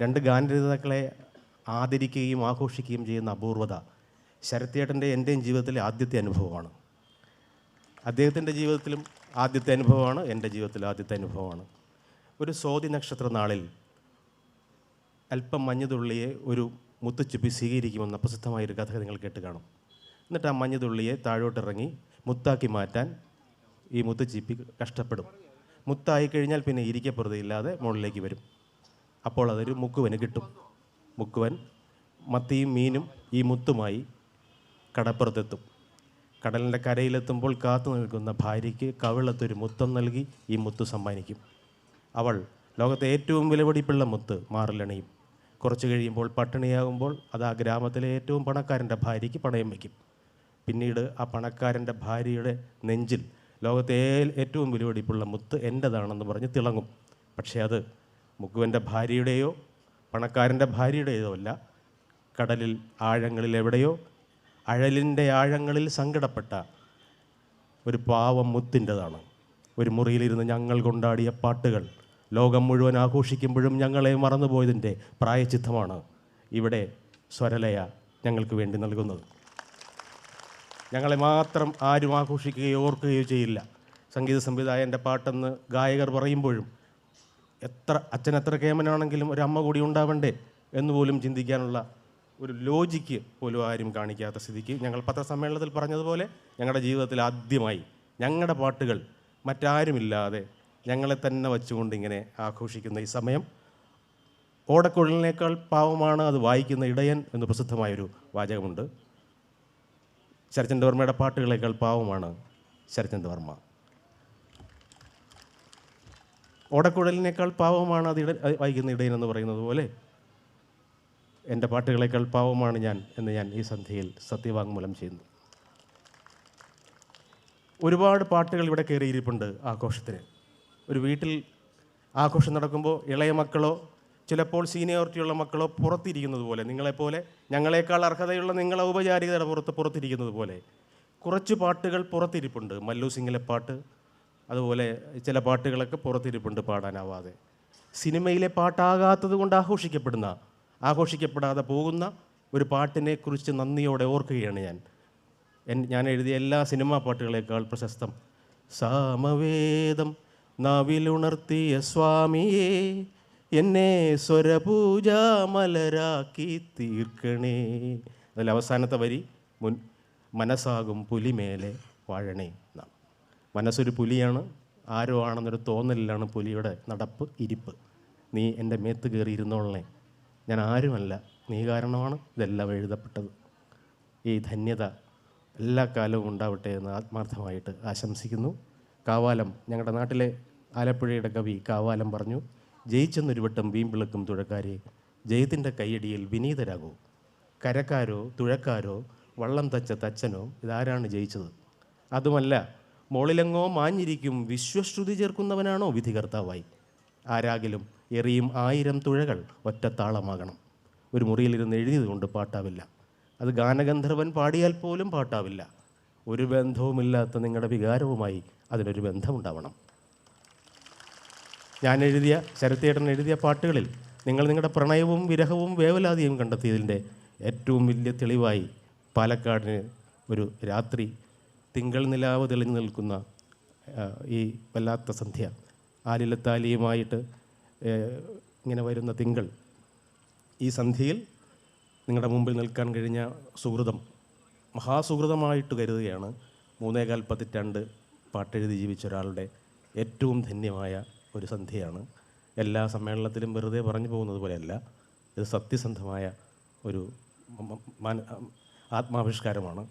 രണ്ട് ഗാനരചയിതാക്കളെ ആദരിക്കുകയും ആഘോഷിക്കുകയും ചെയ്യുന്ന അപൂർവത ശരത്തേട്ടൻ്റെ എൻ്റെയും ജീവിതത്തിലെ ആദ്യത്തെ അനുഭവമാണ്. അദ്ദേഹത്തിൻ്റെ ജീവിതത്തിലും ആദ്യത്തെ അനുഭവമാണ്, എൻ്റെ ജീവിതത്തിലെ ആദ്യത്തെ അനുഭവമാണ്. ഒരു സ്വാതി നക്ഷത്ര നാളിൽ അല്പം മഞ്ഞുതുള്ളിയെ ഒരു മുത്തുച്ചിപ്പി സ്വീകരിക്കുമെന്ന പ്രസിദ്ധമായൊരു കഥ നിങ്ങൾ കേട്ട് കാണും. എന്നിട്ട് ആ മഞ്ഞുതുള്ളിയെ താഴോട്ടിറങ്ങി മുത്താക്കി മാറ്റാൻ ഈ മുത്തുച്ചിപ്പി കഷ്ടപ്പെടും. മുത്തായി കഴിഞ്ഞാൽ പിന്നെ ഇരിക്കപ്പുറതയില്ലാതെ മുകളിലേക്ക് വരും. അപ്പോൾ അതൊരു മുക്കുവന് കിട്ടും. മുക്കുവൻ മത്തിയും മീനും ഈ മുത്തുമായി കടപ്പുറത്തെത്തും. കടലിൻ്റെ കരയിലെത്തുമ്പോൾ കാത്തു നിൽക്കുന്ന ഭാര്യയ്ക്ക് കവിളത്തൊരു മുത്തം നൽകി ഈ മുത്ത് സമ്മാനിക്കും. അവൾ ലോകത്തെ ഏറ്റവും വിലപിടിപ്പുള്ള മുത്ത് മാറിലണിയും. കുറച്ച് കഴിയുമ്പോൾ പട്ടിണിയാകുമ്പോൾ അത് ആ ഗ്രാമത്തിലെ ഏറ്റവും പണക്കാരൻ്റെ ഭാര്യയ്ക്ക് പണയം വയ്ക്കും. പിന്നീട് ആ പണക്കാരൻ്റെ ഭാര്യയുടെ നെഞ്ചിൽ ലോകത്തെ ഏറ്റവും വിലപിടിപ്പുള്ള മുത്ത് എൻ്റെതാണെന്ന് പറഞ്ഞ് തിളങ്ങും. പക്ഷേ അത് മുക്കുവൻ്റെ ഭാര്യയുടെയോ പണക്കാരൻ്റെ ഭാര്യയുടേതോ അല്ല, കടലിൽ ആഴങ്ങളിൽ എവിടെയോ അഴലിൻ്റെ ആഴങ്ങളിൽ സങ്കടപ്പെട്ട ഒരു പാവം മുത്തിൻ്റെതാണ്. ഒരു മുറിയിലിരുന്ന് ഞങ്ങൾ കൊണ്ടാടിയ പാട്ടുകൾ ലോകം മുഴുവൻ ആഘോഷിക്കുമ്പോഴും ഞങ്ങളെ മറന്നുപോയതിൻ്റെ പ്രായച്ചിത്തമാണ് ഇവിടെ സ്വരലയ ഞങ്ങൾക്ക് വേണ്ടി നൽകുന്നത്. ഞങ്ങളെ മാത്രം ആരും ആഘോഷിക്കുകയോ ഓർക്കുകയോ ചെയ്യില്ല. സംഗീത സംവിധായകൻ്റെ പാട്ടെന്ന് ഗായകർ പറയുമ്പോഴും അച്ഛൻ എത്ര കേമനാണെങ്കിലും ഒരമ്മ കൂടി ഉണ്ടാവണ്ടേ എന്നുപോലും ചിന്തിക്കാനുള്ള ഒരു ലോജിക്ക് പോലും ആരും കാണിക്കാത്ത സ്ഥിതിക്ക് ഞങ്ങൾ പത്രസമ്മേളനത്തിൽ പറഞ്ഞതുപോലെ ഞങ്ങളുടെ ജീവിതത്തിൽ ആദ്യമായി ഞങ്ങളുടെ പാട്ടുകൾ മറ്റാരുമില്ലാതെ ഞങ്ങളെ തന്നെ വച്ചുകൊണ്ട് ഇങ്ങനെ ആഘോഷിക്കുന്ന ഈ സമയം, ഓടക്കുഴലിനേക്കാൾ പാവമാണ് അത് വായിക്കുന്ന ഇടയൻ എന്ന് പ്രസിദ്ധമായൊരു വാചകമുണ്ട്. ശരചന്ദ്ര വർമ്മയുടെ പാട്ടുകളേക്കാൾ പാവമാണ് ശരചന്ദ്ര വർമ്മ. ഓടക്കുഴലിനേക്കാൾ പാവമാണ് അത് വായിക്കുന്ന ഇടയൻ എന്ന് പറയുന്നത് പോലെ എൻ്റെ പാട്ടുകളേക്കാൾ പാവമാണ് ഞാൻ എന്ന് ഞാൻ ഈ സന്ധ്യയിൽ സത്യവാങ്മൂലം ചെയ്യുന്നു. ഒരുപാട് പാട്ടുകൾ ഇവിടെ കയറിയിരിപ്പുണ്ട് ആഘോഷത്തിന്. ഒരു വീട്ടിൽ ആഘോഷം നടക്കുമ്പോൾ ഇളയ മക്കളോ ചിലപ്പോൾ സീനിയോറിറ്റിയുള്ള മക്കളോ പുറത്തിരിക്കുന്നത് പോലെ, നിങ്ങളെപ്പോലെ ഞങ്ങളെക്കാൾ അർഹതയുള്ള നിങ്ങളെ ഔപചാരികതയുടെ പുറത്തിരിക്കുന്നത് പോലെ കുറച്ച് പാട്ടുകൾ പുറത്തിരിപ്പുണ്ട്. മല്ലു സിംഗിലെ പാട്ട്, അതുപോലെ ചില പാട്ടുകളൊക്കെ പുറത്തിരിപ്പുണ്ട് പാടാനാവാതെ. സിനിമയിലെ പാട്ടാകാത്തത് കൊണ്ട് ആഘോഷിക്കപ്പെടാതെ പോകുന്ന ഒരു പാട്ടിനെക്കുറിച്ച് നന്ദിയോടെ ഓർക്കുകയാണ് ഞാൻ എഴുതിയ എല്ലാ സിനിമാ പാട്ടുകളേക്കാൾ പ്രശസ്തം സാമവേദം നാവിലുണർത്തിയ സ്വാമിയേ എന്നെ സ്വരപൂജാ മലരാക്കി തീർക്കണേ. അതിൽ അവസാനത്തെ വരി മനസ്സാകും പുലിമേലെ വാഴണേ എന്നാണ്. മനസ്സൊരു പുലിയാണ്, ആരോ ആണെന്നൊരു തോന്നലിലാണ് പുലിയുടെ നടപ്പ് ഇരിപ്പ്. നീ എൻ്റെ മേത്ത് കയറി ഇരുന്നോളണേ, ഞാൻ ആരുമല്ല, നീ കാരണമാണ് ഇതെല്ലാം എഴുതപ്പെട്ടത്. ഈ ധന്യത എല്ലാ കാലവും ഉണ്ടാവട്ടെ എന്ന് ആത്മാർത്ഥമായിട്ട് ആശംസിക്കുന്നു. കാവാലം, ഞങ്ങളുടെ നാട്ടിലെ ആലപ്പുഴയുടെ കവി കാവാലം പറഞ്ഞു, ജയിച്ചെന്നൊരു വട്ടം വീമ്പിളക്കും തുഴക്കാരെ, ജയത്തിൻ്റെ കയ്യടിയിൽ വിനീതരാകൂ. കരക്കാരോ തുഴക്കാരോ വള്ളം തച്ച തച്ചനോ ഇതാരാണ് ജയിച്ചത്? അതുമല്ല, മോളിലെങ്ങോ മാഞ്ഞിരിക്കും വിശ്വശ്രുതി ചേർക്കുന്നവനാണോ വിധികർത്താവായി? ആരാകിലും എറിയും 1000 തുഴകൾ ഒറ്റത്താളമാകണം. ഒരു മുറിയിലിരുന്ന് എഴുതിയത് കൊണ്ട് പാട്ടാവില്ല, അത് ഗാനഗന്ധർവൻ പാടിയാൽ പോലും പാട്ടാവില്ല. ഒരു ബന്ധവുമില്ലാത്ത നിങ്ങളുടെ വികാരവുമായി അതിനൊരു ബന്ധമുണ്ടാവണം. ശരത്തേട്ടൻ എഴുതിയ പാട്ടുകളിൽ നിങ്ങൾ നിങ്ങളുടെ പ്രണയവും വിരഹവും വേവലാതിയും കണ്ടെത്തിയതിൻ്റെ ഏറ്റവും വലിയ തെളിവായി പാലക്കാടിന് ഒരു രാത്രി തിങ്കൾ നിലാവ് തെളിഞ്ഞു നിൽക്കുന്ന ഈ വല്ലാത്ത സന്ധ്യ, ആലിലത്താലിയുമായിട്ട് ഇങ്ങനെ വരുന്ന തിങ്കൾ, ഈ സന്ധ്യയിൽ നിങ്ങളുടെ മുമ്പിൽ നിൽക്കാൻ കഴിഞ്ഞ സുഹൃതം മഹാസുഹൃതമായിട്ട് കരുതുകയാണ്. 3.25 പതിറ്റാണ്ട് പാട്ടെഴുതി ജീവിച്ച ഒരാളുടെ ഏറ്റവും ധന്യമായ ഒരു സന്ധ്യയാണ്. എല്ലാ സമ്മേളനത്തിലും വെറുതെ പറഞ്ഞു പോകുന്നത് പോലെയല്ല, ഇത് സത്യസന്ധമായ ഒരു ആത്മാവിഷ്കാരമാണ്.